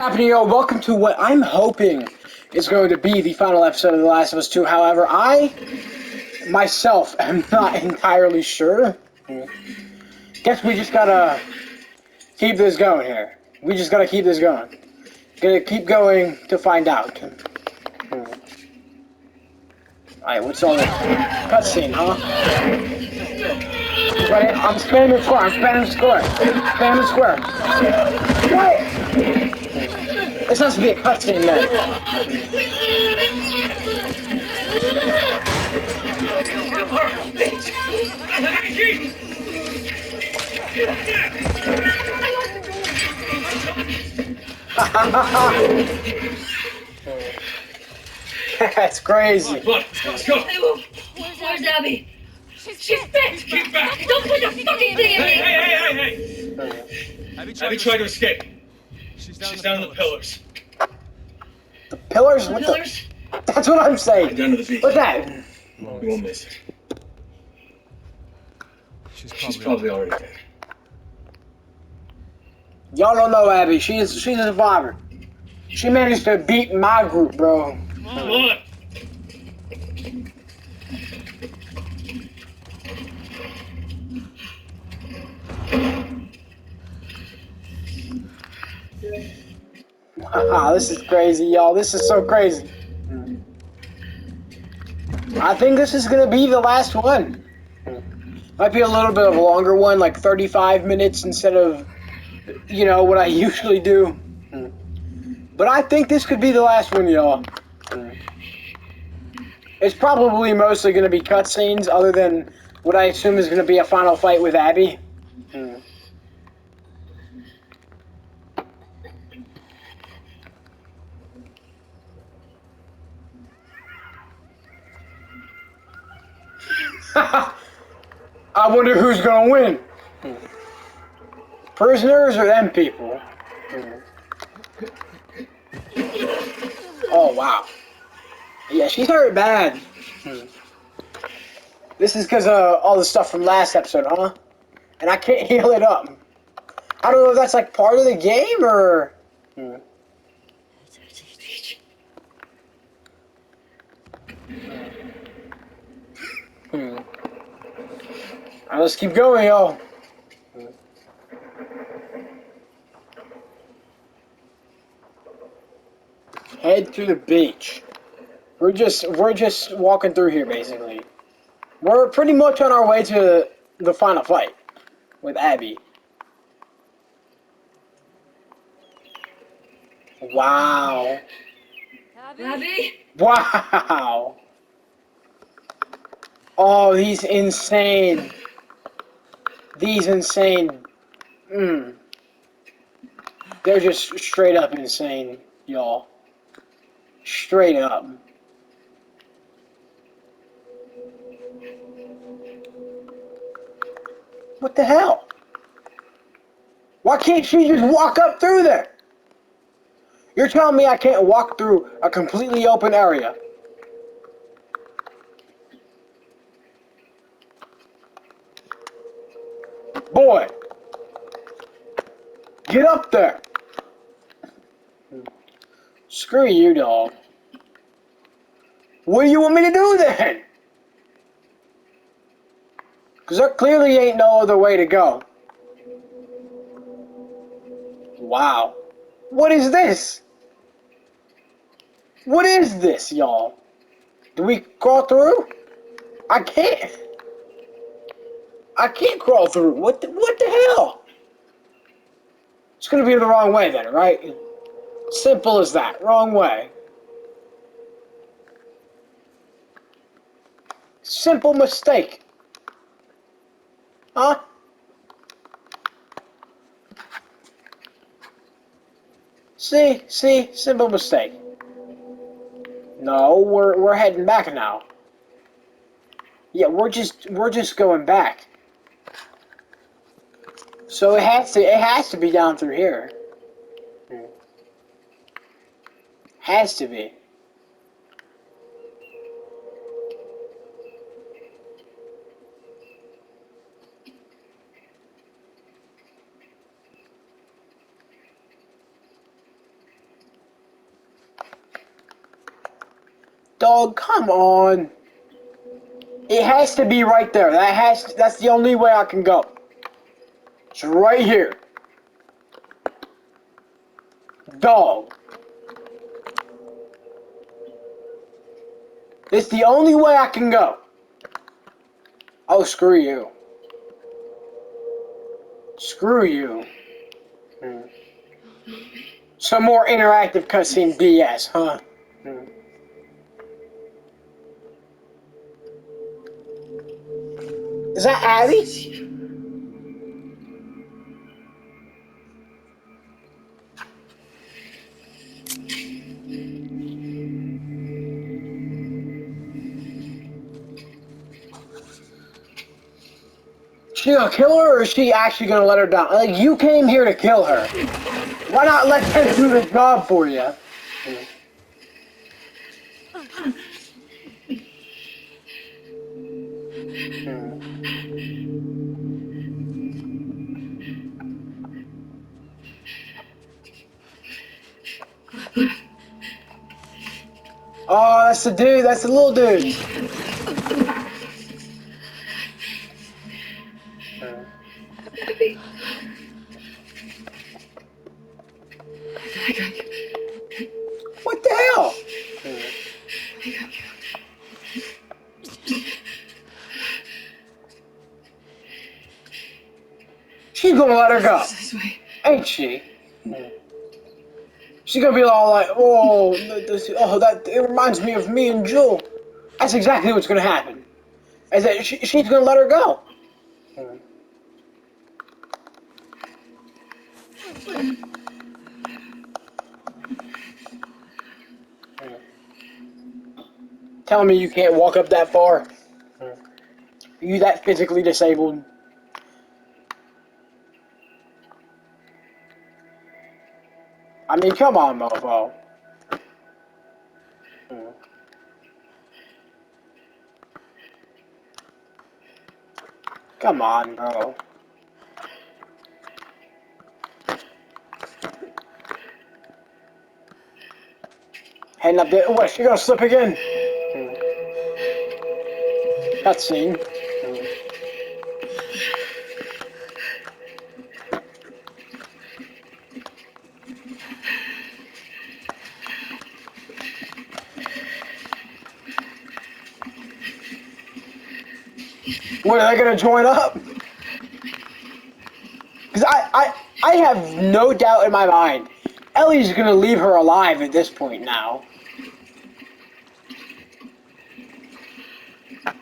Happening, yo, welcome to what I'm hoping is going to be the final episode of The Last of Us 2. However, I myself am not entirely sure. Guess we just gotta keep this going here. We just gotta keep this going. Gonna keep going to find out. Alright, what's all this? Cutscene, huh? Right, I'm spamming square, I'm spamming square. Spamming square. What? This has to be a cutscene then. That's crazy. Come on, let's go. Where's Abby? She's fit. Keep back. Don't put the fucking thing in me. Hey. Abby tried to escape. She's down the pillars. The pillars? The What pillars? the? That's what I'm saying. Down to the beach. What's that? You won't miss it. She's probably already dead. Y'all don't know Abby. She's a survivor. She managed to beat my group, bro. Come on. Wow, this is crazy, y'all. This is so crazy. I think this is gonna be the last one. Might be a little bit of a longer one, like 35 minutes instead of, you know, what I usually do. But I think this could be the last one, y'all. It's probably mostly gonna be cutscenes, other than what I assume is gonna be a final fight with Abby. I wonder who's gonna win. Prisoners or them people? Oh, wow. Yeah, she's hurt bad. This is because of all the stuff from last episode, huh? And I can't heal it up. I don't know if that's like part of the game or... Alright, let's keep going, y'all. Head to the beach. We're just walking through here, basically. We're pretty much on our way to the final fight with Abby. Wow. Abby? Wow. Oh, he's insane. These insane. They're just straight up insane, y'all. Straight up. What the hell? Why can't she just walk up through there? You're telling me I can't walk through a completely open area? Boy, get up there. Screw you, dog. What do you want me to do then? Because there clearly ain't no other way to go. Wow. What is this? What is this, y'all? Do we crawl through? I can't. I can't crawl through. What the hell? It's gonna be the wrong way then, right? Simple as that. Wrong way. Simple mistake. Huh? See, simple mistake. No, we're heading back now. Yeah, we're just going back. So it has to be down through here. Has to be. Dog, come on. It has to be right there. That's the only way I can go. It's right here. Dog. It's the only way I can go. Oh, screw you. Screw you. Some more interactive cutscene BS, huh? Is that Abby? She gonna kill her, or is she actually gonna let her down? Like, you came here to kill her. Why not let them do the job for you? Oh, that's the dude. That's the little dude. What the hell? She's gonna let her go, ain't she? She's gonna be all like, "Oh, that it reminds me of me and Joel." That's exactly what's gonna happen. Is that she's gonna let her go? Telling me you can't walk up that far? Are you that physically disabled? I mean, come on, mofo. Come on, bro. Heading up there. What, she gonna slip again? Cutscene. What, are they gonna join up? Because I have no doubt in my mind Ellie's gonna leave her alive at this point now.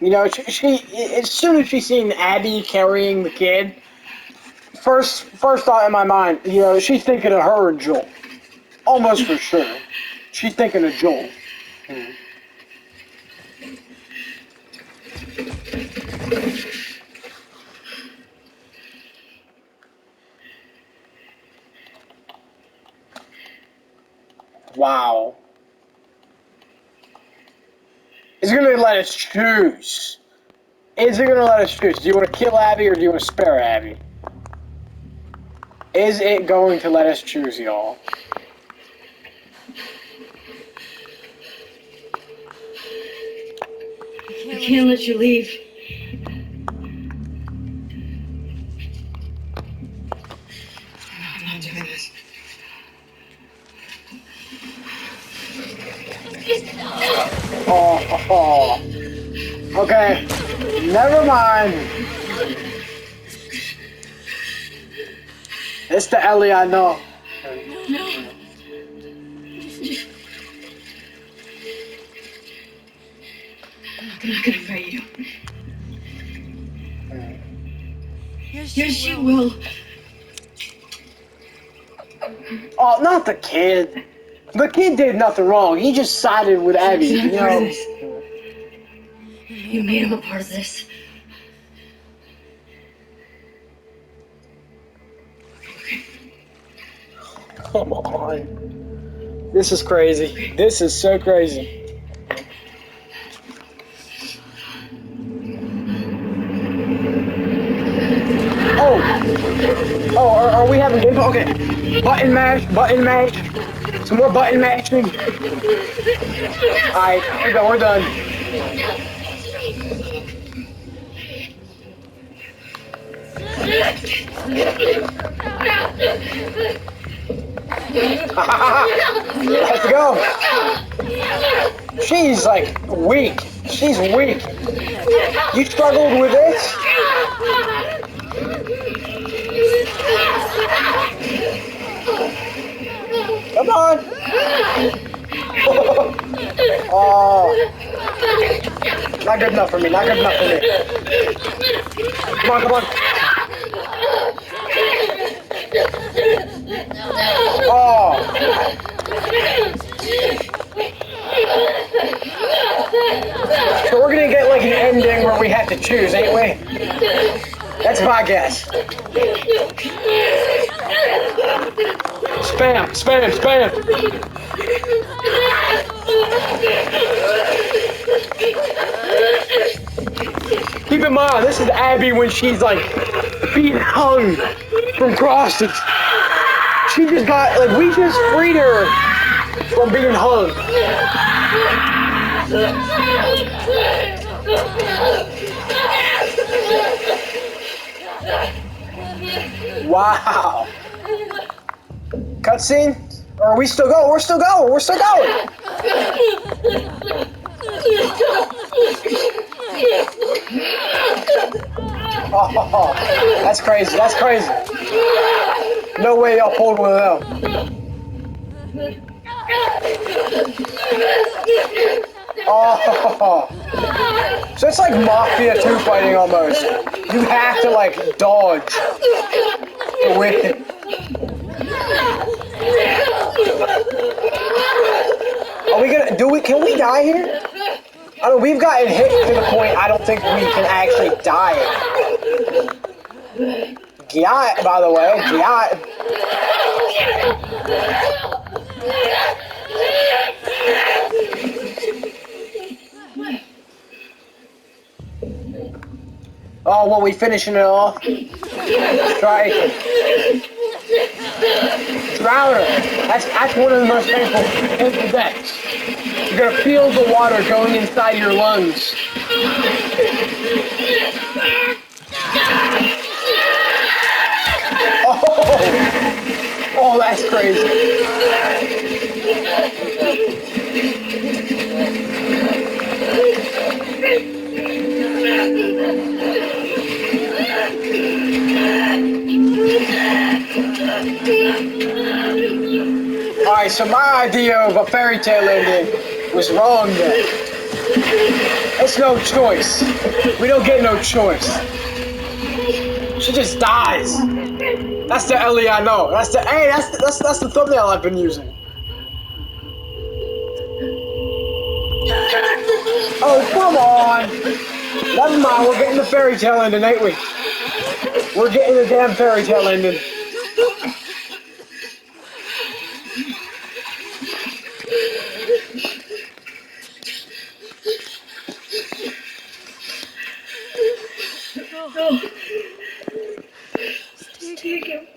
You know, she as soon as she's seen Abby carrying the kid, first thought in my mind, you know, she's thinking of her and Joel. Almost for sure. She's thinking of Joel. Wow. It's gonna let us choose. Is it gonna let us choose? Do you want to kill Abby or do you want to spare Abby? Is it going to let us choose, y'all? I can't let you leave. I'm not doing this. Oh. Okay. Never mind. It's the Ellie I know. No. I'm not gonna fight you. Yes, you will. Oh, not the kid. The kid did nothing wrong. He just sided with Abby, you know. You made him a part of this. Come on. This is crazy. This is so crazy. Oh, are we having game? Okay. Button mash, button mash. Some more button mashing. Alright, we're done. Let's go. She's like weak. She's weak. You struggled with this? Come on. Oh. Not good enough for me. Not good enough for me. Come on, come on. Oh. So we're gonna get like an ending where we have to choose, ain't we? That's my guess. Spam, spam, spam. Keep in mind, this is Abby when she's like being hung from crosses. She just got, like, we just freed her from being hung. Wow. Cutscene? Or are we still going? We're still going. We're still going. Oh, that's crazy. That's crazy. No way y'all pulled one of them. Oh. So it's like Mafia 2 fighting almost. You have to like dodge to win. Are we gonna can we die here? I don't know, we've gotten hit to the point I don't think we can actually die. Gyat, by the way, Gyat. Oh, well, we finishing it off. Strike. Drowner. That's one of the most painful deaths. You're gonna feel the water going inside your lungs. Oh, that's crazy. Alright, so my idea of a fairy tale ending was wrong then. It's no choice. We don't get no choice. She just dies. That's the Ellie I know. That's the that's the thumbnail I've been using. Oh, come on. Never mind, we're getting the fairy tale ending, ain't we? We're getting the damn fairy tale ending. Take him.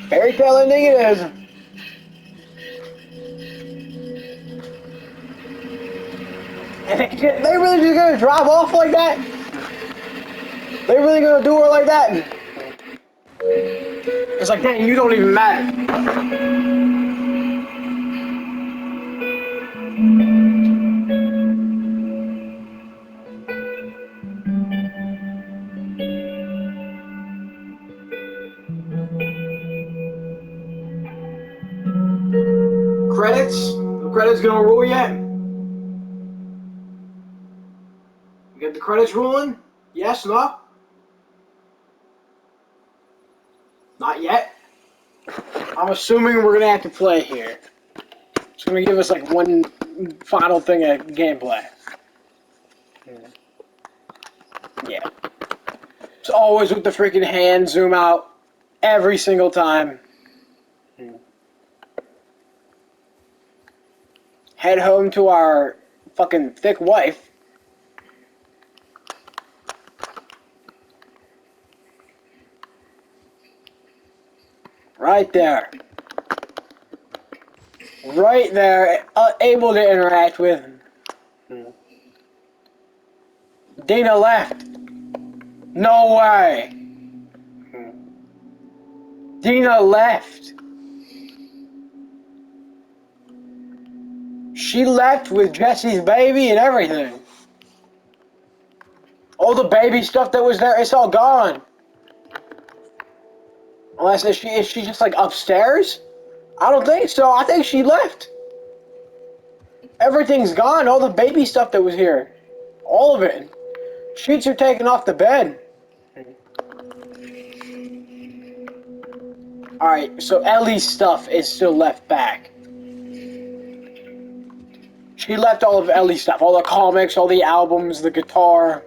Fairy tale ending it is. They really just gonna drive off like that? They really gonna do her like that? It's like, dang, you don't even matter. Credits? The credits gonna roll yet? You get the credits rolling? Yes, no? Not yet. I'm assuming we're gonna have to play here. It's gonna give us like one final thing of gameplay. Yeah. So always with the freaking hand zoom out. Every single time. Head home to our fucking thick wife. Right there. Right there. Able to interact with. Dina left. No way. Dina left. She left with Jesse's baby and everything. All the baby stuff that was there, it's all gone. Unless is she just like upstairs? I don't think so. I think she left. Everything's gone. All the baby stuff that was here. All of it. Sheets are taken off the bed. Alright, so Ellie's stuff is still left back. She left all of Ellie's stuff. All the comics, all the albums, the guitar.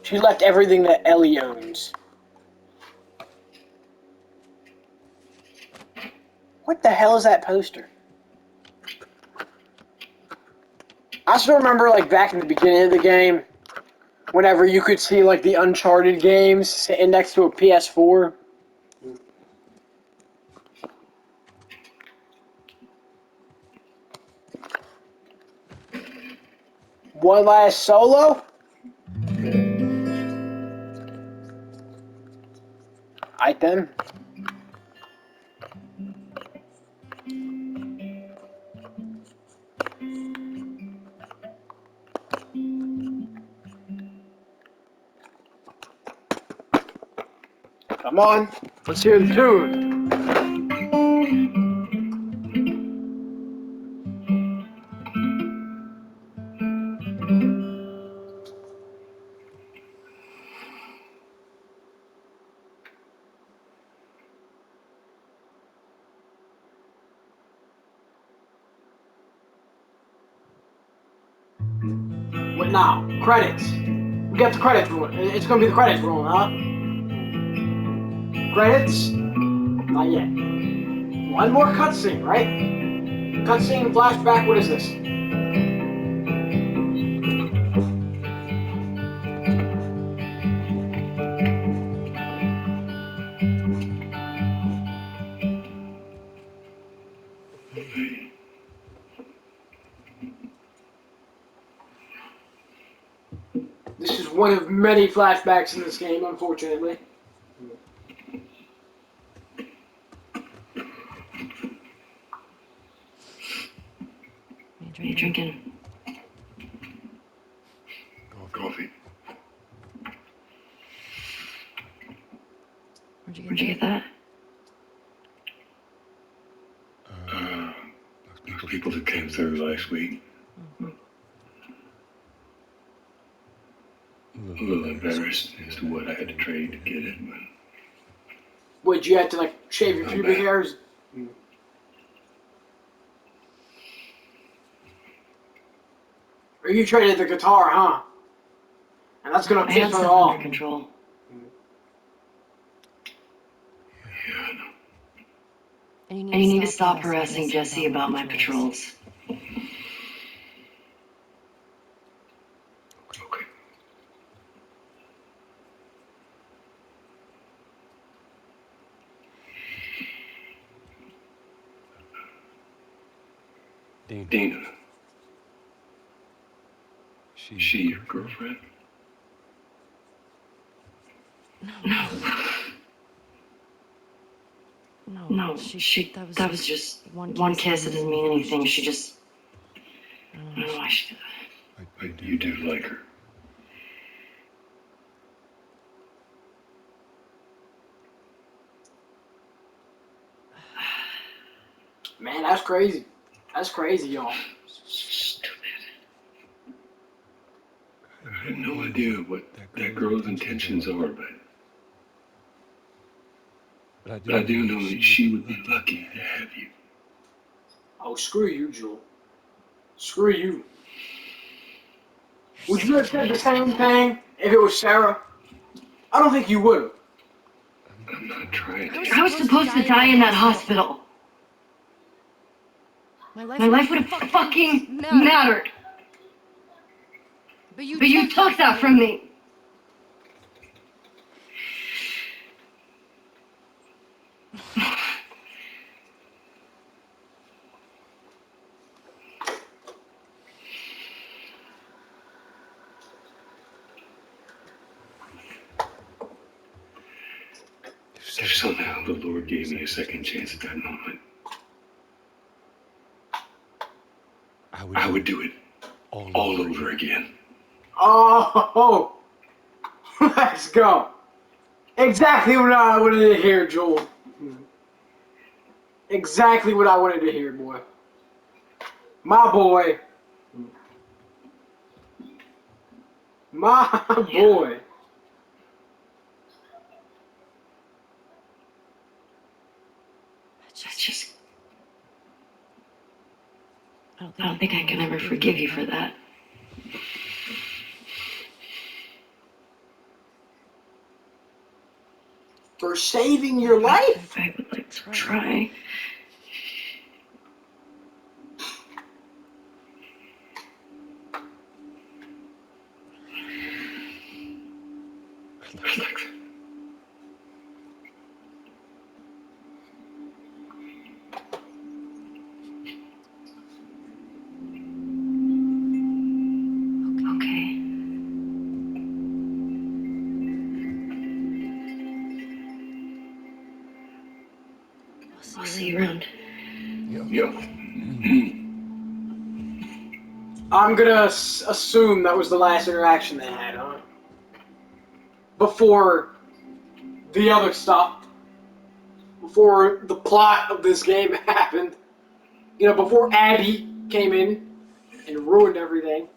She left everything that Ellie owns. What the hell is that poster? I still remember, like, back in the beginning of the game, whenever you could see, like, the Uncharted games sitting next to a PS4. One last solo? Alright then. Come on, let's hear the tune. What now? Credits. We got the credits rolling. It's gonna be the credits rolling, huh? Credits? Not yet. One more cutscene, right? Cutscene, flashback, what is this? This is one of many flashbacks in this game, unfortunately. What are you drinking? Coffee. Where'd you get that? Those people that came through last week. A little embarrassed as to what I had to trade to get it, but... Would you have to, like, shave your pubic hairs? Or you traded the guitar, huh? And that's gonna piss her off. Under control. Yeah, I know. And you need to stop harassing Jesse about my patrols. Okay. Dina. She your girlfriend? No, that was just one kiss. It doesn't mean anything. She just... I don't know why she did that. But you do like her. Man, that's crazy. That's crazy, y'all. Stupid. I have no idea what that girl's intentions are, but I do know that she would be lucky to have you. Oh, screw you, Jewel. Screw you. Would you have said the same thing if it was Sarah? I don't think you would. I'm not trying. I was supposed to die in that hospital. My life would have fucking mattered. But you took that from me. If somehow the Lord gave me a second chance at that moment, I would do it all over again. Oh, let's go. Exactly what I wanted to hear, Joel. Exactly what I wanted to hear, boy. My boy. My boy. Just I don't think I can ever forgive you for that. For saving your life? I would like to try. Relax. Okay. I'll see you around. Yep. I'm gonna assume that was the last interaction they had, huh? Before the other stuff. Before the plot of this game happened. You know, before Abby came in and ruined everything.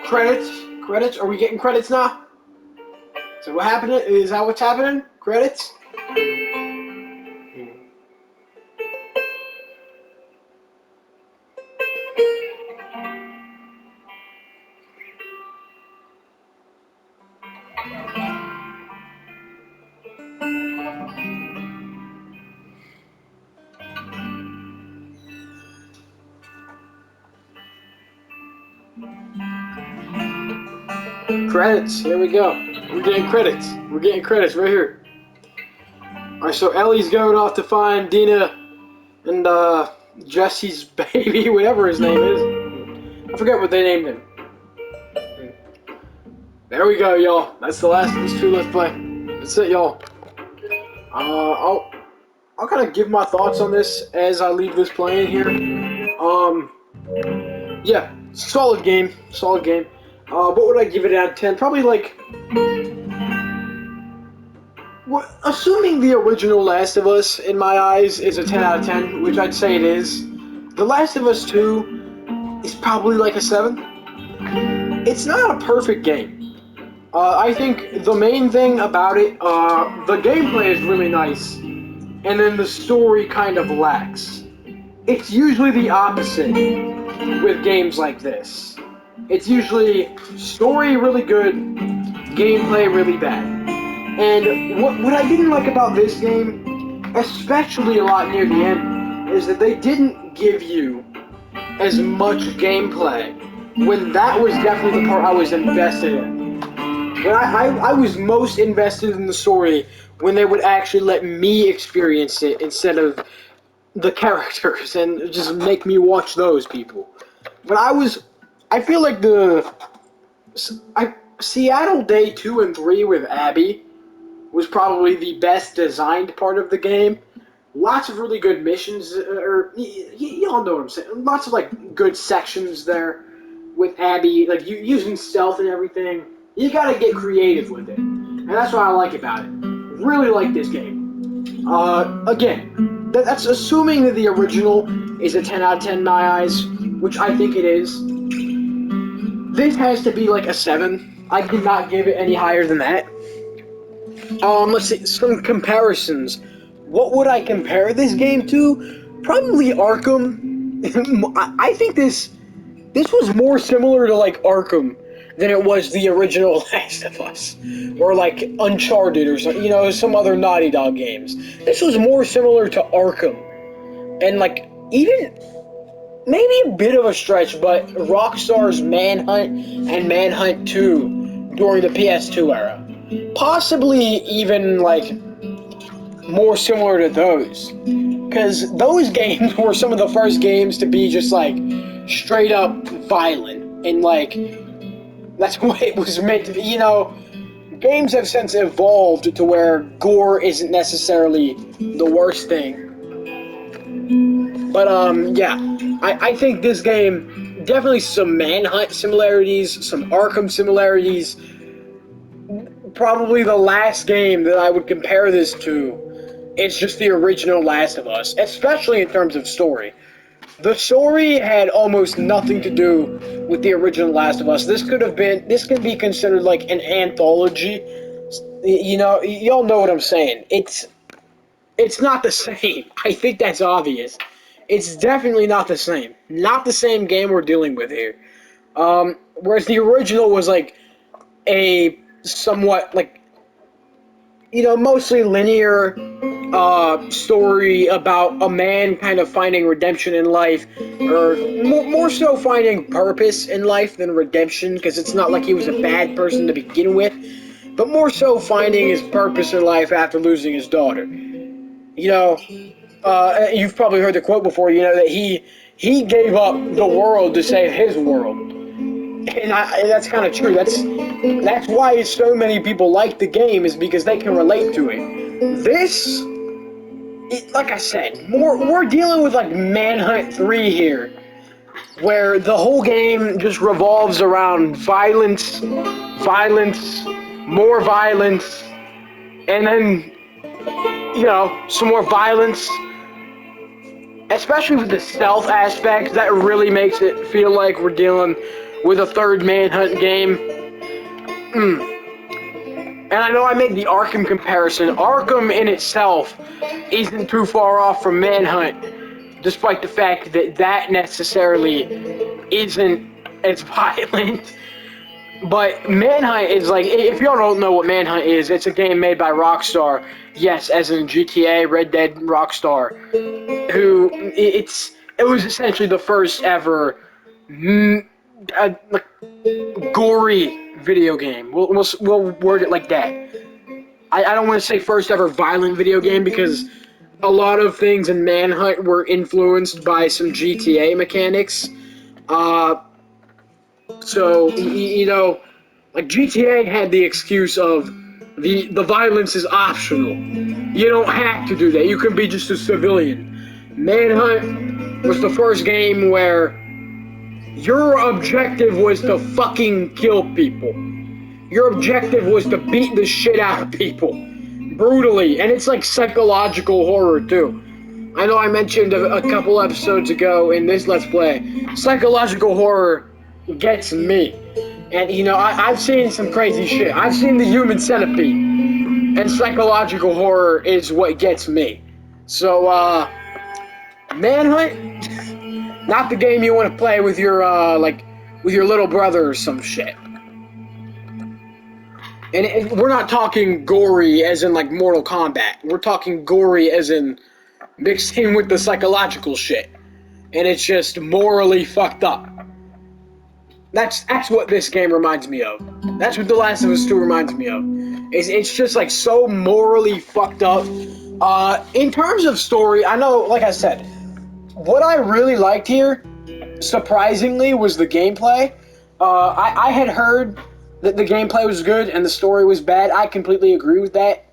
Credits? Credits? Are we getting credits now? So what happened? Is that what's happening? Credits? Credits. Here we go. We're getting credits. We're getting credits right here. Alright, so Ellie's going off to find Dina and Jesse's baby, whatever his name is. I forget what they named him. There we go, y'all. That's the last of these two. Let's play. That's it, y'all. I'll kind of give my thoughts on this as I leave this playing here. Yeah, solid game. Solid game. What would I give it out of 10? Probably like... assuming the original Last of Us, in my eyes, is a 10 out of 10, which I'd say it is. The Last of Us 2 is probably like a 7. It's not a perfect game. I think the main thing about it, the gameplay is really nice, and then the story kind of lacks. It's usually the opposite with games like this. It's usually story really good, gameplay really bad. And what I didn't like about this game, especially a lot near the end, is that they didn't give you as much gameplay, when that was definitely the part I was invested in. When I was most invested in the story when they would actually let me experience it instead of the characters and just make me watch those people. But I feel like Seattle Day 2 and 3 with Abby was probably the best designed part of the game, Lots of really good missions, or y'all know what I'm saying. Lots of like good sections there with Abby, like using stealth and everything. You gotta get creative with it, and that's what I like about it. Really like this game. Again, that's assuming that the original is a 10 out of 10 in my eyes, which I think it is. This has to be like a 7. I could not give it any higher than that. Let's see, some comparisons. What would I compare this game to? Probably Arkham. I think this was more similar to like Arkham than it was the original Last of Us, or like Uncharted, or some other Naughty Dog games. This was more similar to Arkham, and like even maybe a bit of a stretch, but Rockstar's Manhunt and Manhunt 2 during the PS2 era. Possibly even like more similar to those, because those games were some of the first games to be just like straight up violent, and like that's what it was meant to be. Games have since evolved to where gore isn't necessarily the worst thing. But yeah, I think this game definitely some Manhunt similarities, some Arkham similarities. Probably the last game that I would compare this to. It's just the original Last of Us, especially in terms of story. The story had almost nothing to do with the original Last of Us. This could be considered like an anthology. Y'all know what I'm saying. It's not the same. I think that's obvious. It's definitely not the same. Not the same game we're dealing with here. Whereas the original was like a somewhat like mostly linear story about a man kind of finding redemption in life, or more so finding purpose in life than redemption, because it's not like he was a bad person to begin with, but more so finding his purpose in life after losing his daughter. You've probably heard the quote before, that he gave up the world to save his world. And that's kind of true. That's why so many people like the game, is because they can relate to it. This, like I said, we're dealing with like Manhunt 3 here, where the whole game just revolves around violence, more violence, and then some more violence. Especially with the stealth aspect, that really makes it feel like we're dealing with a third Manhunt game. And I know I made the Arkham comparison. Arkham in itself isn't too far off from Manhunt, despite the fact that necessarily isn't as violent. But Manhunt is like, if y'all don't know what Manhunt is, it's a game made by Rockstar. Yes, as in GTA, Red Dead, Rockstar. Who, it was essentially the first ever gory video game. We'll word it like that. I don't want to say first ever violent video game, because a lot of things in Manhunt were influenced by some GTA mechanics. So, like GTA had the excuse of the violence is optional. You don't have to do that. You can be just a civilian. Manhunt was the first game where your objective was to fucking kill people. Your objective was to beat the shit out of people. Brutally. And it's like psychological horror too. I know I mentioned a couple episodes ago in this Let's Play, psychological horror gets me. And I've seen some crazy shit. I've seen the Human Centipede. And psychological horror is what gets me. So, Manhunt, not the game you want to play with your, with your little brother or some shit. And we're not talking gory as in, like, Mortal Kombat. We're talking gory as in mixed in with the psychological shit. And it's just morally fucked up. That's what this game reminds me of. That's what The Last of Us 2 reminds me of. It's just, like, so morally fucked up. In terms of story, I know, like I said, what I really liked here, surprisingly, was the gameplay. I had heard that the gameplay was good and the story was bad. I completely agree with that.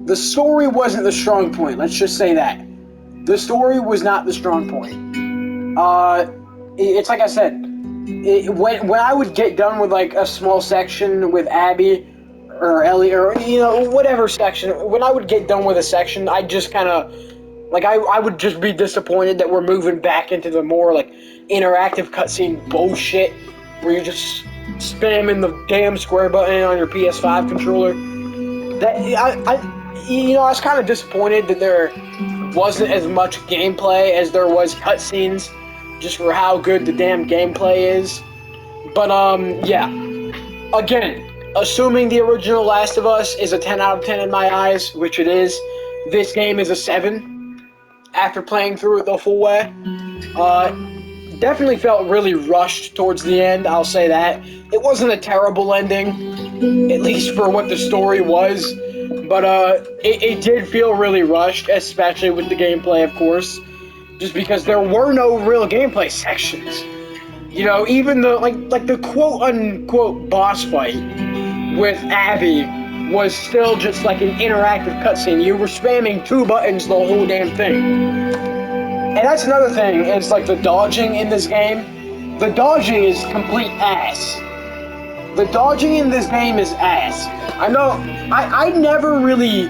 The story wasn't the strong point. Let's just say that. The story was not the strong point. It's like I said. When I would get done with like a small section with Abby or Ellie or whatever section, when I would get done with a section, I just kind of like I would just be disappointed that we're moving back into the more like interactive cutscene bullshit where you're just spamming the damn square button on your PS5 controller. That I was kind of disappointed that there wasn't as much gameplay as there was cutscenes, just for how good the damn gameplay is. But yeah. Again, assuming the original Last of Us is a 10 out of 10 in my eyes, which it is, this game is a 7 after playing through it the full way. Definitely felt really rushed towards the end, I'll say that. It wasn't a terrible ending, at least for what the story was, but it did feel really rushed, especially with the gameplay, of course, just because there were no real gameplay sections. Even the like the quote-unquote boss fight with Abby was still just like an interactive cutscene. You were spamming 2 buttons the whole damn thing. And that's another thing, it's like the dodging in this game. The dodging is complete ass. The dodging in this game is ass. I know, I never really,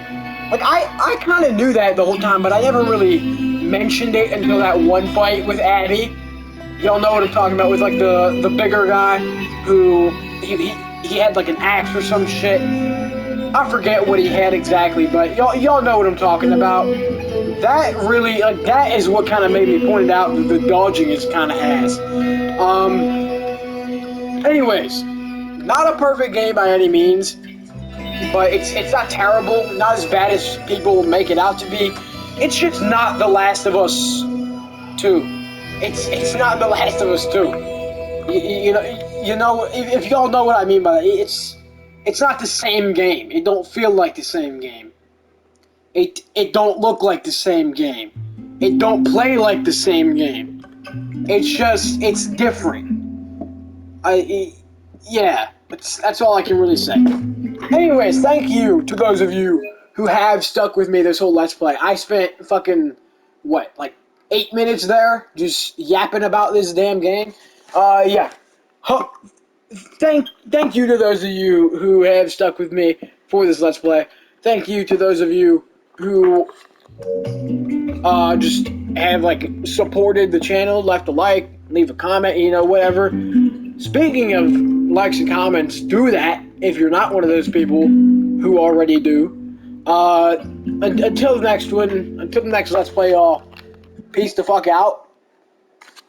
like, I kind of knew that the whole time, but I never really mentioned it until that one fight with Abby. Y'all know what I'm talking about, with, like, the bigger guy who, he had, like, an axe or some shit. I forget what he had exactly, but y'all know what I'm talking about. That really, like, that is what kind of made me point out that the dodging is kind of ass. Anyways, not a perfect game by any means, but it's not terrible, not as bad as people make it out to be. It's just not The Last of Us 2. It's not The Last of Us 2. If y'all know what I mean by that, it's not the same game. It don't feel like the same game. It don't look like the same game. It don't play like the same game. It's different. Yeah, that's all I can really say. Anyways, thank you to those of you who have stuck with me this whole Let's Play. I spent fucking, like 8 minutes there just yapping about this damn game. Yeah. Thank you to those of you who have stuck with me for this Let's Play. Thank you to those of you who just have, like, supported the channel, left a like, leave a comment, whatever. Speaking of likes and comments, do that if you're not one of those people who already do. Until the next one, until the next Let's Play, y'all, peace the fuck out.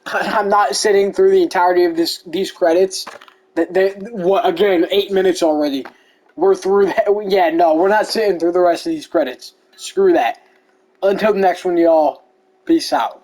I'm not sitting through the entirety of these credits. Again, 8 minutes already. We're through that. Yeah, no, we're not sitting through the rest of these credits. Screw that. Until the next one, y'all. Peace out.